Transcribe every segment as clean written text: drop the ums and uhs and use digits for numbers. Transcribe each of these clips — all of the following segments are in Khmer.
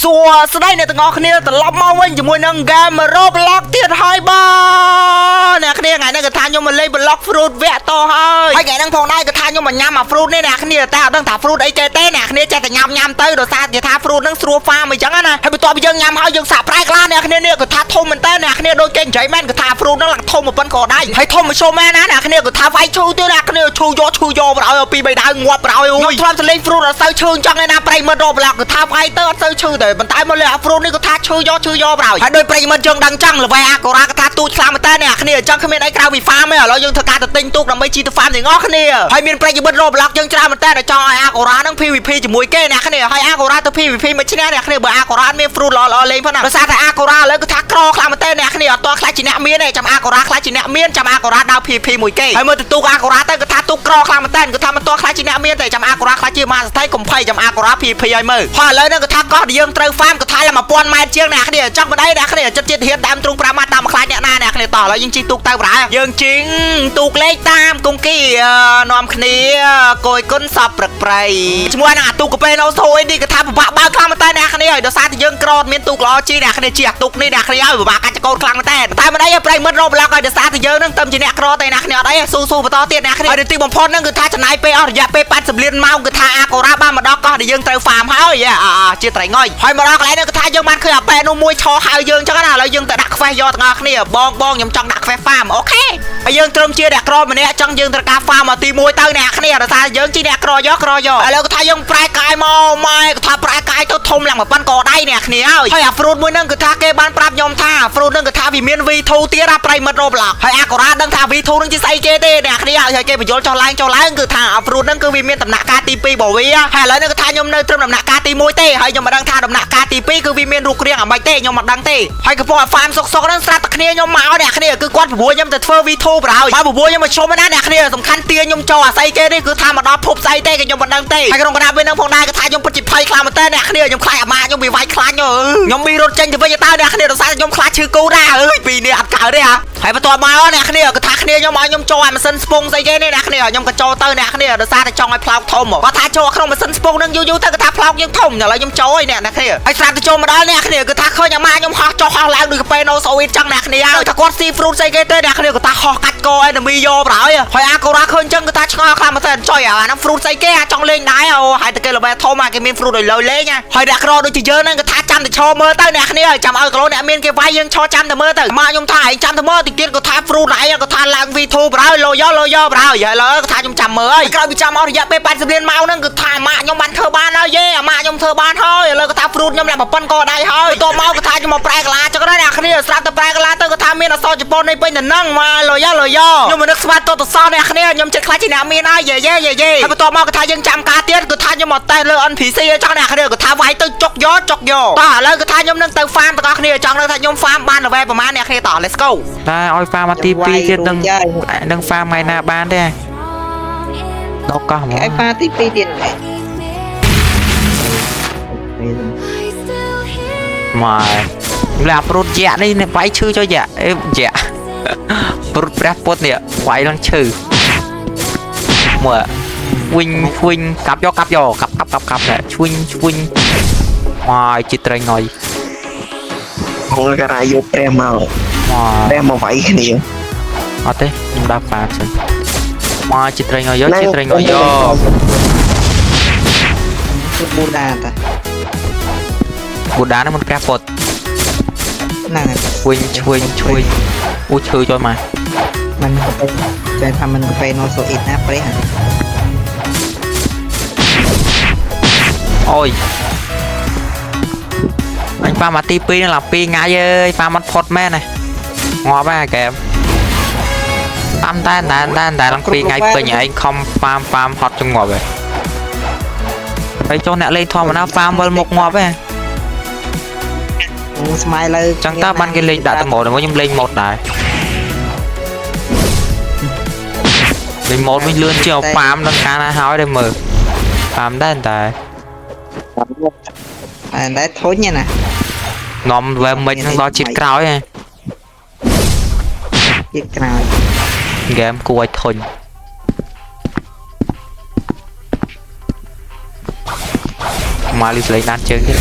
สัวสได้เนี่ยต่างอគ្នាត្រឡប់មកវិញជាមួយនឹងហ្គេមរ៉ូប្លុកទៀតហើយបងអ្នកគ្នាថ្ងៃនេះក៏ថាខ្ញុំមកលេងប្លុក fruit វគ្គតហើយថ្ងៃហ្នឹងផងដែរក៏ថាខ្ញុំមកញ៉ាំអា fruit នេះអ្នកគ្នាតែអត់ដឹងថា fruit អីគេទេអ្នកគ្នាចេះតែញ៉ាំទៅដោយសារគេថា fruit ហ្នឹងស្រួល farm អញ្ចឹងណាហើយបន្ទាប់ពីយើងញ៉ាំហើយយើងសាក់ប្រែក្លាអ្នកគ្នានេះក៏ថាធំមែនតើអ្នកគ្នាដូចគេនិយាយមែនក៏ថា fruit ហ្នឹងឡើងធំមកប៉ុនក៏ដែរហើយធំមកជុំមែនណាអ្នកគ្នាក៏ថាវាយឈូទៀតអ្នកគ្នាឈូយកបរឲ្យពី3ដៅងាប់បរឲ្យខ្ញុំធ្លាប់ទៅលេង fruit អត់សូវឈឺអញ្ចឹងឯណាប្រិមិត្តរ៉ូប្លុកក៏ថាវាយទៅអត់សូវឈឺទេប៉ុន្តែមកលេងអា fruit នេះក៏ថាឈឺយកបរឲ្យហើយដោយប្រិមិត្តយើងដឹងចឹងល្បីអាកូរ៉ាក៏ថាទូចខ្លាំងមែនតើអ្នកគ្នាអញ្ចឹងគ្មានអីក្រៅពី farm ទេឥឡូវយើងធ្វើការទៅទិញទូកដើម្បីជីទៅ farm ទាំងអស់គ្នាហើយមានប្រិមិត្តរ៉ូប្លុកយើងច្រើនមែនតើចង់ឲ្យអាកូរ៉ាហ្នឹង PVP ជាមួយគេអ្នកគ្នាហើយអាកូរ៉ាទៅ PVP មួយឈ្នះអ្នកគ្នាបើអាកូរ៉ាមាន fruit ល្អលេងផងណាដោយសារតែអាកូរ៉ាឥឡូវគឺថាក្រខ្លាំងមែនតើអ្នកគ្នាអត់តខ្លាចជាអ្នកមានទេចាំអាកូរ៉ាខ្លាចជាអ្នកមានចាំអាកូរ៉ាដើរ PVP មួយគេហើយមើលទៅទូកអាកូរ៉ាទៅគឺថាទូកក្រខ្លាំងមែនតើគឺថាមិនតខ្លាចជាអ្នកមានទេចាំអាកូរ៉ាខ្លាចជាមហាស្ថិកុំភ័យចាំអាកូរ៉ា PVP ឲ្យមើលហើយឥឡូវហ្នឹងគឺថាកោះដែលយើងត្រូវ farm ក៏ថា1000 ម៉ែត្រជាងអ្នកគ្នាចង់មិនអីអ្នកគ្នាចិត្តហ៊ានដើមទ្រូង5ម៉ាត់តាមខ្លាចអ្នកណាអ្នកគ្នាតោះឥឡូវយើងជីទូកទៅប្រាយើងជីងទូកលេខតាមគង្គីនាំគ្នាគយគុណសពព្រឹកព្រៃជាមួយនឹងអាទូកកាពេណូសូអីនេះគឺថាពិបាកបើខ្លាំងមែនតើអ្នកគ្នាហើយដោយសារតែយើងក្រតមានទូកល្អជីអ្នកគ្នាជីអាទូកនេះអ្នកគ្នាឲ្យពិបាកកាច់ចកោតខ្លាំងមែនតើតែមិនអីប្រិមិត្តរ៉ូប្លុកឲ្យដោយសារតែយើងនឹងទៅជាអ្នកក្រតតែអ្នកគ្នាអត់អីស៊ូបន្តទៀតអ្នកគ្នាហើយទីបំផុតហ្នឹងគឺថាចំណាយពេលអស់រយៈពេល80លានម៉ោងគឺថាអាកូរ៉ាបានមកដល់កោះដែលយើងត្រូវ farm ហើយជាត្រីងុយហើយមកដល់កន្លែងហ្នឹងគឺថាយើងបានឃើញអាប៉ែនោះមួយឈរហៅយើងអញ្ចឹងណាឥឡូវយើងទៅដាក់ quest យកទាំងអស់គ្នាបងខ្ញុំចង់ដាក់ quest farm អូខេហើយយើងត្រឹមជាអ្នកក្រម្នាក់ចង់យើងត្រូវការ farm មកទី1ទៅអ្នកគ្នាដោយសារយើងជាអ្នកក្រយកឥឡូវគឺថាយើងប្រែកាយមកម៉ែគឺថាប្រែកាយទៅធំឡើងប៉ុណ្ណកដៃអ្នកគ្នាហើយអា fruit មួយហ្នឹងគឺថាគេបានប្រាប់ខ្ញុំថា fruit ហ្នឹងគឺថាវាមាន V2 ទៀតអាប្រិមិត្តរ៉ូប្លុកហើយអាកូរ៉ាដឹងថា V2 ហ្នឹងជាស្អីគេទេអ្នកគ្នាហើយគេបញ្យល់ចុះឡើងគឺថាអា fruit ហ្នឹងគឺវាមានដំណាក់កាលទី2របស់វាហើយឥឡូវនេះគឺថាខ្ញុំនៅត្រឹមដំណាក់កាលទី1ទេហើយខ្ញុំមិនដឹងថាដំណាក់កាលទី2គឺវាមានរូបរាងអ្មេចទេខ្ញុំមិនដឹងទេហើយកំពុងអា farm សុកហ្នឹងស្រាប់តែគ្នាខ្ញុំមកអ្នកគ្នាគឺគាត់ប្រួយខ្ញុំទៅធ្វើ V2 ប្រហើយមកប្រួយខ្ញុំមកជុំណាអ្នកគ្នាសំខាន់ទាខ្ញុំចូលអាស្អីគេនេះគឺថាមកដល់ភពស្អីទេខ្ញុំមិនដឹងទេហើយក្នុងកណ្ដាលពេលហ្នឹងផងដែរគឺថាខ្ញុំពិតជាភ័យខ្លាំងមែនតើអ្នកគ្នាខ្ញុំខ្លាចអាម៉ាខ្ញុំវាវាយខ្លាញ់ខ្ញុំមានរត់ចេញទៅវិញតើអ្នកគ្នាដោយសារខ្ញុំខ្លាចឈឺគូដែរអើយពីរនេះអត់កើតទេហើយបន្ទាប់មកអ្នកគ្នាគឺថាគ្នាខ្ញុំឲ្យខ្ញុំចូលអាម៉ាស៊ីនស្ពងស្អីគេនេះអ្នកគ្នាខ្ញុំក៏ចូលទៅអ្នកគ្នាដោយសារតែចង់ឲ្យផ្លោកធំគាត់ថាចូលក្នុងម៉ាស៊ីនស្ពងហ្នឹងយូរទៅគឺថាផ្លោកយើងធំឥឡូវខ្ញុំចូលហើយអ្នកគ្នាហើយស្រាប់តែចូលមកដល់អ្នកគ្នាគឺថាឃើញអាម៉ាខ្ញុំហោះចុះហោះឡើងដូចកាពេណូសូអ៊ីតចឹងអ្នកគ្នាហើយថាគាត់ស៊ី fruit ស្អីគេទេអ្នកគ្នាគឺថាហោះកាច់កអេមីយកប្រហើយហើយអាកូរ៉ាឃើញចឹងគឺថាឆ្ងល់ខ្លាំងមែនតើចុយអាហ្នឹង fruit ស្អីគេអាចង់លេងដែរហើយតែគេល្បែធំគេមាន fruit ដូចលើលេងហើយអ្នកក្រដូចជាយើងហ្នឹងគឺថាចាំតែឈរមើលទៅអ្នកគ្នាហើយចាំឲ្យកន្លោអ្នកមានគេវាយយើងឈរចាំតែមើលទៅម៉ាខ្ញុំថាឯងចាំតែមើលតិចទៀតក៏ថា fruit ឯងក៏ថាឡើង V2 ប្រហើយលោយកប្រហើយឥឡូវក៏ថាខ្ញុំចាំមើលហើយក្រោយពីចាំអស់រយៈពេល80លានម៉ោងហ្នឹងគឺថាម៉ាក់ខ្ញុំបានធ្វើបានហើយយេអាម៉ាក់ខ្ញុំធ្វើបានហើយឥឡូវក៏ថា fruit ខ្ញុំឡើងប៉ុណ្ណក៏ដៃហើយតមកក៏ថាខ្ញុំមកប្រែកាឡាចឹងណាអ្នកគ្នាស្រាប់តែប្រែកាឡាទៅក៏ថាមានអក្សរជប៉ុននេះពេញទៅនឹងមកលោយកខ្ញុំមិននឹកស្វាតតសោះអ្នកគ្នាខ្ញុំចិត្តខ្លាចជាអ្នកមានហើយយេហើយបន្ទាប់មកក៏ថាយើងចាំការទៀតគឺថាខ្ញុំមកតេស្តលើ NPC ចឹងអ្នកគ្នាក៏ថាវាយទៅចុកយកតោះឥឡូវក៏ថាខ្ញុំនឹងទៅ farm ទាំងអស់គ្នាចង់ដឹងថាខ្ញុំ farm បាន level ប្រហែលអ្នកគ្នាតោះ let's go តែឲ្យ farm មកទី2ទៀតនឹង farm ថ្ងៃណាបានទេដល់កោះហ្មងឲ្យ farm ទី2ទៀតមកឡាប្រូតយ៉ានេះវាយឈឺចុះយ៉ាយ៉ាប្រូតព្រះពុទ្ធនេះវាយឡើងឈឺមើលវិញកាប់យកកាប់ឈួញមកជិត្រងុយមកការយកព្រះមកវាយគ្នាអត់ទេខ្ញុំដាក់ហ្វាសិនមកជិត្រងុយយកបូដាតាបូដាហ្នឹងមិនព្រះពុទ្ធហ្នឹងឈួយអូឈឺចុយមកมันจะทำมันไปโนโซอิดนะเปรี้ยអូយអញប៉ាមកទី2នឹងឡើង2ថ្ងៃអើយប៉ាមកផុតមែនណាងាប់ហើយហ្គេមតាមតែឡើង2ថ្ងៃពេញឯងខំប៉ាមហត់ចងាប់ហើយចុះអ្នកលេងធម្មតាប៉ាមវិលមុខងាប់ហ៎ស្មាយលើចឹងតើបានគេលេងដាក់តម៉ូតខ្ញុំលេងម៉ូតដែរលេងម៉ូតវិញលឿនជាងប៉ាមនឹងការណាហើយដែរមើលប៉ាមដែរតែធុញណានាំវែមិញនឹងដល់ជាតិក្រោយហ៎ជាតិក្រោយហ្គេមគួរឲ្យធុញមកលីសលេងណាត់ជើងទៀត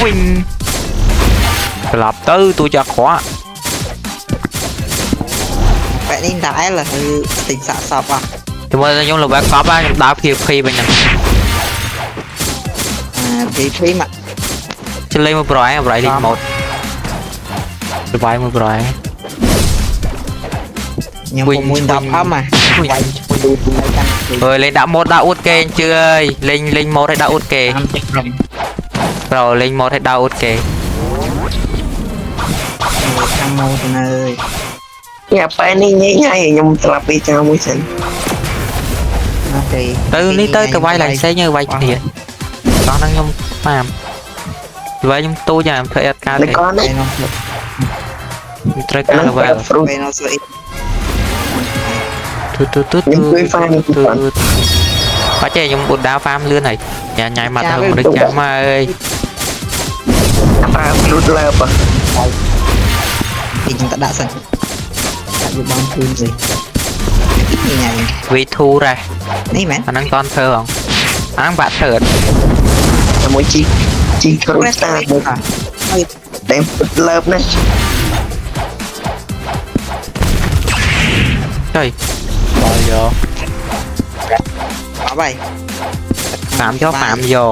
វិញក្លាប់ទៅទូចាក់ខ្វះ បែបនេះដែរlàគឺតិចសាក់សពអស់ ជំនួយខ្ញុំល្បែកកប់ខ្ញុំដើរ PVP វិញហ្នឹង ពីភីមក ជិះលេងមួយប្រអែប្រៃលេងម៉ូតល្បែមួយប្រអែ ខ្ញុំ វិញ 6 10អមហ่ะ វិញ វាយឌូឌូឲ្យកាន់ អើយលេងដាក់ម៉ូតដាក់អួតគេអញ្ជើញលេងម៉ូតឲ្យដាក់អួតគេ តាមចិត្តខ្ញុំ ប្រលេងម៉ូតឲ្យដាក់អួតគេ ខាងម៉ូទៅនៅ យ៉ាបែនេះញ៉ៃញ៉ៃខ្ញុំស្លាប់ពីចោលមួយសិន អូខេ ទៅនេះទៅវាយឡើងផ្សេងទៅវាយគ្នាតោះហ្នឹងខ្ញុំប៉ាមវាយខ្ញុំទូចអាធ្វើអត់ការ តែ ទេ គាត់ បែ នេះ រនោះ ត្រូវការល្បែ ហ្វ្រូត បែរនោះស្អី ខ្ញុំជួយហ្វាមគឺគាត់ បាច់ទេខ្ញុំអ៊ុតដាវហ្វាមលឿនហើយញ៉ាំមកទៅមិនដឹងចាំមកអើយ ប្រើហ្វ្រូតលើប ពីខ្ញុំតដាក់សិនដាក់វាបងជឿនវិញនេះញ៉ៃ V2 រ៉េះ នេះមែន អាហ្នឹងតន់ធ្វើហងអាហ្នឹងបាក់ធ្វើអត់ ជាមួយជីគ្រូស្តាមួយ ហើយ តែលើបណា ចុយដល់យក អបហើយ ហ្វាមយកហ្វាមយក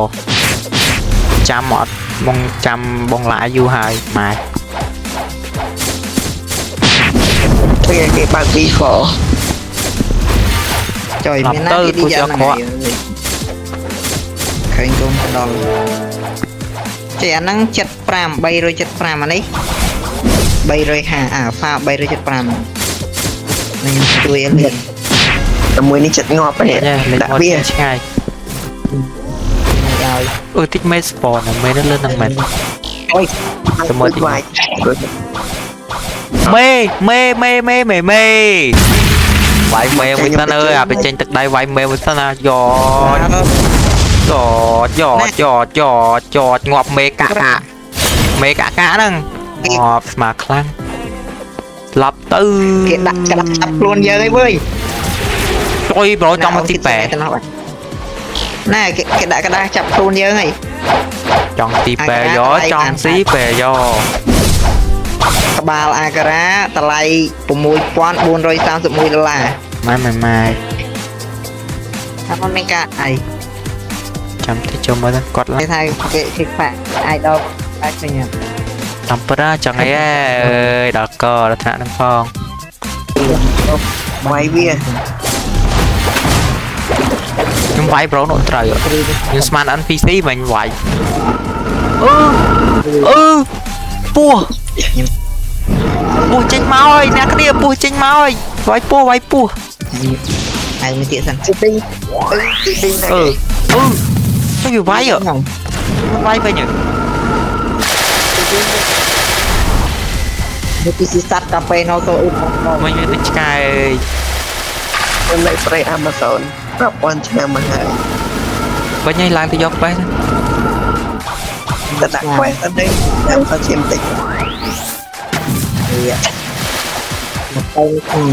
ចាំអត់បងចាំបងឡាយយូរហើយម៉ែ ពេលគេបើក V4 ចុយមានណាគេឌីយ៉ាហ្នឹងហើយឃើញកូនកដល់ចេះអាហ្នឹង75 375អានេះ350អាហ្វា375នេះខ្ញុំជួយអលៀន តែមួយនេះចិត្តងាប់ហ្នឹង លេង ដាក់ មក វា ឆ្ងាយ ឲ្យ អឺតិចមេស្ពនមេនៅលើហ្នឹងមែន អូយ តែមួយវាយ មេវាយមេមួយសិនអើយអាទៅចេញទឹកដៃវាយមេមួយសិនណាចងាប់មេកាកាហ្នឹងងាប់ស្មាខ្លាំងស្លាប់ទៅ គេដាក់ក្តាប់ចាប់ខ្លួនយើងអីវើយ ចុយប្រូចង់មកទីប៉ែ ណែគេដាក់ក្តាប់ចាប់ខ្លួនយើងហី ចង់ទីប៉ែយកចង់ស៊ីប៉ែយក ក្បាលអាការ៉ាតម្លៃ$6431 ម៉ែ ថាមិនមានការអី ចាំទៅចូលមើលគាត់ឡើង គេថាគេប៉ាអាយដល់អាចឃើញ តាមពិតចង់អីអើយដល់កដល់ថ្នាក់ហ្នឹងផង វាយវា ខ្ញុំវាយប្រូនោះត្រូវខ្ញុំស្មាន NPC មិនវាយពោះចេញមកហើយអ្នកគ្នាពោះចេញមកហើយវាយពោះ ហើយមួយទៀតសិន ទីទីទី ទៅវាវាយវាយវិញ នេះពីសត្វកាហ្វេណូសូអ៊ី វិញវាទៅឆ្កែ ខ្ញុំនៅប្រៃ Amazon ប្រព័ន្ធឆ្នាំមកហើយ វិញឲ្យឡើងទៅយកបេះ តែដាក់ quest អត់ទេខ្ញុំទៅឈាមតិច វាមកទៅខ្ញុំ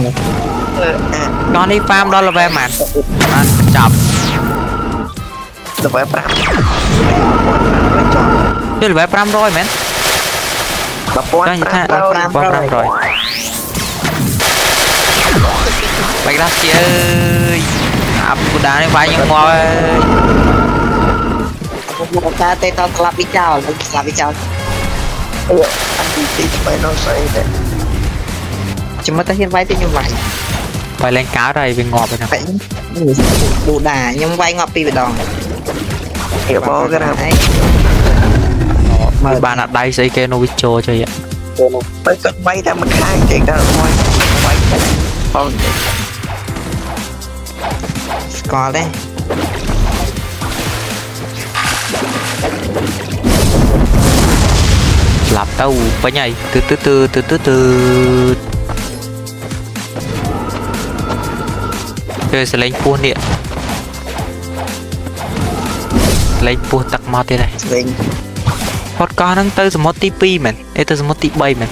ដល់នេះហ្វាមដល់ level ហ្មងបានចប់ ដល់5 វា level 500មែន 1500 500បែកដាស់ជាអើយអាប់គូដានេះវាយខ្ញុំមកអើយ មកតាទេតស្លាប់វិចោលស្លាប់វិចោល អត់ទីទៅនៅស្អីទេ ចាំមកទៅហ៊ានវាយទៅខ្ញុំវាយ វាយលេងកើតហើយវាងាប់ហើយណា បែបប៊ូដាខ្ញុំវាយងាប់ពីម្ដង គេបងក្រាប មើលបានអត់ដៃស្អីគេនោះវាចូលចុយ បើគាត់វាយតែមួយខាងទេគាត់មួយវាយតែបង ស្គាល់ទេ ស្លាប់ទៅពេញហើយទឺគេសលេងពោះនេះលេងពោះទឹកមកទៀតហើយ វិញ គាត់កោះហ្នឹងទៅសមុទ្រទី2មែនទៅសមុទ្រទី3មែន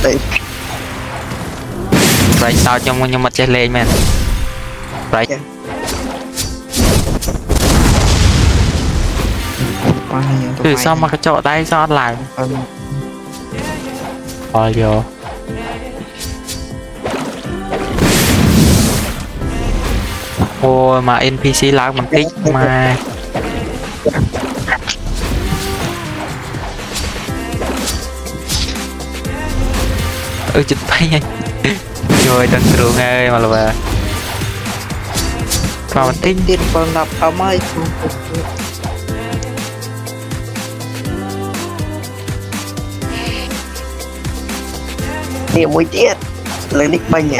ទៅ ប្រៃសោតខ្ញុំអត់ចេះលេងមែនប្រៃ từ sau mà cái chỗ tay sao lại vô ôi mà NPC lạc bằng tích mà chụp tay nhanh rồi đừng rượu nghe mà là mà mình tích tiền còn lập ông ơi điểm mối tiết lấy nick banh nhỉ